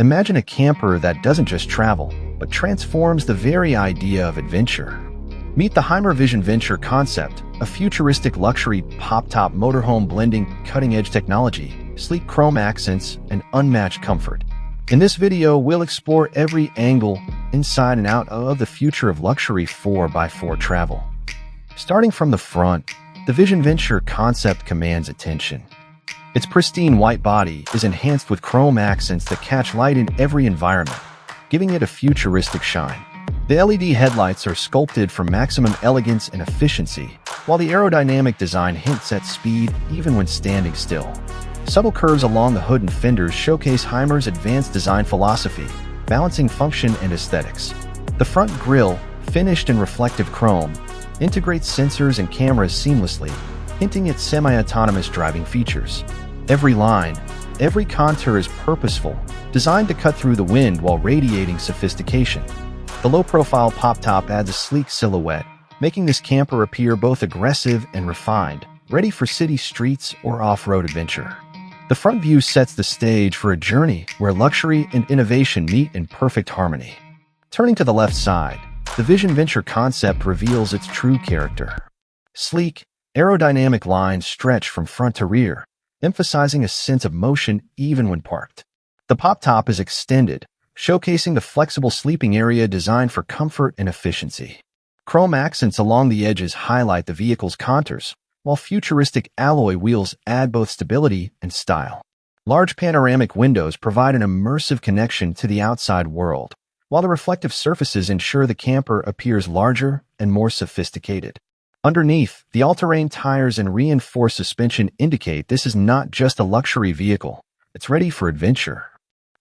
Imagine a camper that doesn't just travel, but transforms the very idea of adventure. Meet the Hymer VisionVenture concept, a futuristic luxury pop-top motorhome blending cutting-edge technology, sleek chrome accents, and unmatched comfort. In this video, we'll explore every angle, inside and out of the future of luxury 4x4 travel. Starting from the front, the VisionVenture concept commands attention. Its pristine white body is enhanced with chrome accents that catch light in every environment, giving it a futuristic shine. The LED headlights are sculpted for maximum elegance and efficiency, while the aerodynamic design hints at speed even when standing still. Subtle curves along the hood and fenders showcase Hymer's advanced design philosophy, balancing function and aesthetics. The front grille, finished in reflective chrome, integrates sensors and cameras seamlessly, hinting at semi-autonomous driving features. Every line, every contour is purposeful, designed to cut through the wind while radiating sophistication. The low-profile pop-top adds a sleek silhouette, making this camper appear both aggressive and refined, ready for city streets or off-road adventure. The front view sets the stage for a journey where luxury and innovation meet in perfect harmony. Turning to the left side, the VisionVenture concept reveals its true character. Sleek, aerodynamic lines stretch from front to rear, emphasizing a sense of motion even when parked. The pop-top is extended, showcasing the flexible sleeping area designed for comfort and efficiency. Chrome accents along the edges highlight the vehicle's contours, while futuristic alloy wheels add both stability and style. Large panoramic windows provide an immersive connection to the outside world, while the reflective surfaces ensure the camper appears larger and more sophisticated. Underneath, the all-terrain tires and reinforced suspension indicate this is not just a luxury vehicle, it's ready for adventure.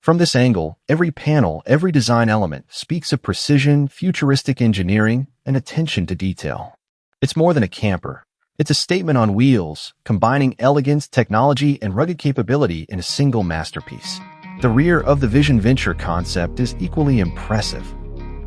From this angle, every panel, every design element speaks of precision, futuristic engineering, and attention to detail. It's more than a camper. It's a statement on wheels, combining elegance, technology, and rugged capability in a single masterpiece. The rear of the VisionVenture concept is equally impressive.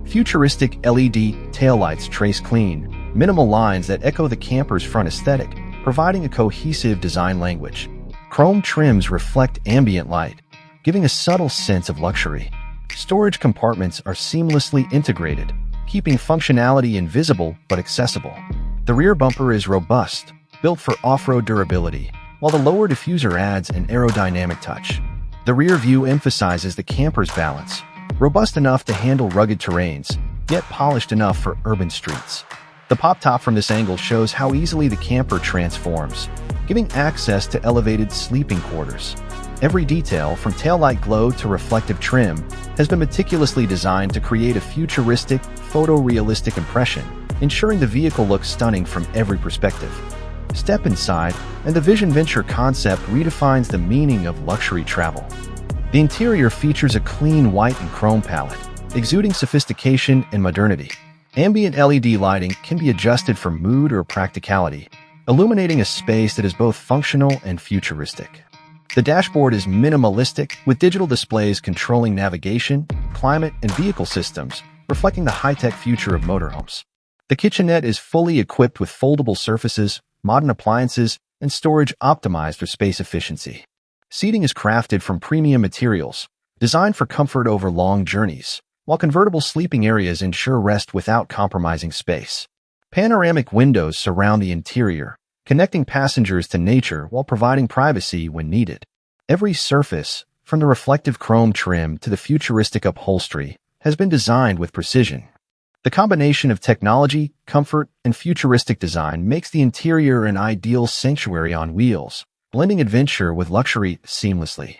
Futuristic LED taillights trace clean, minimal lines that echo the camper's front aesthetic, providing a cohesive design language. Chrome trims reflect ambient light, giving a subtle sense of luxury. Storage compartments are seamlessly integrated, keeping functionality invisible but accessible. The rear bumper is robust, built for off-road durability, while the lower diffuser adds an aerodynamic touch. The rear view emphasizes the camper's balance, robust enough to handle rugged terrains, yet polished enough for urban streets. The pop-top from this angle shows how easily the camper transforms, giving access to elevated sleeping quarters. Every detail, from taillight glow to reflective trim, has been meticulously designed to create a futuristic, photorealistic impression, ensuring the vehicle looks stunning from every perspective. Step inside, and the VisionVenture concept redefines the meaning of luxury travel. The interior features a clean white and chrome palette, exuding sophistication and modernity. Ambient LED lighting can be adjusted for mood or practicality, illuminating a space that is both functional and futuristic. The dashboard is minimalistic, with digital displays controlling navigation, climate, and vehicle systems, reflecting the high-tech future of motorhomes. The kitchenette is fully equipped with foldable surfaces, modern appliances, and storage optimized for space efficiency. Seating is crafted from premium materials, designed for comfort over long journeys, while convertible sleeping areas ensure rest without compromising space. Panoramic windows surround the interior, connecting passengers to nature while providing privacy when needed. Every surface, from the reflective chrome trim to the futuristic upholstery, has been designed with precision. The combination of technology, comfort, and futuristic design makes the interior an ideal sanctuary on wheels, blending adventure with luxury seamlessly.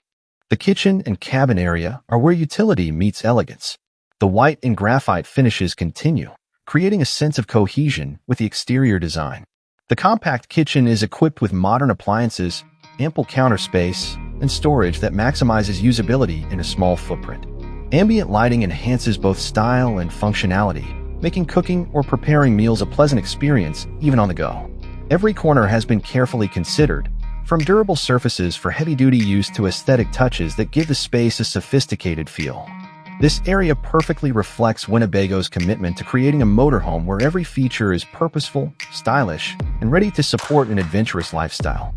The kitchen and cabin area are where utility meets elegance. The white and graphite finishes continue, creating a sense of cohesion with the exterior design. The compact kitchen is equipped with modern appliances, ample counter space, and storage that maximizes usability in a small footprint. Ambient lighting enhances both style and functionality, making cooking or preparing meals a pleasant experience even on the go. Every corner has been carefully considered, from durable surfaces for heavy-duty use to aesthetic touches that give the space a sophisticated feel. This area perfectly reflects Winnebago's commitment to creating a motorhome where every feature is purposeful, stylish, and ready to support an adventurous lifestyle.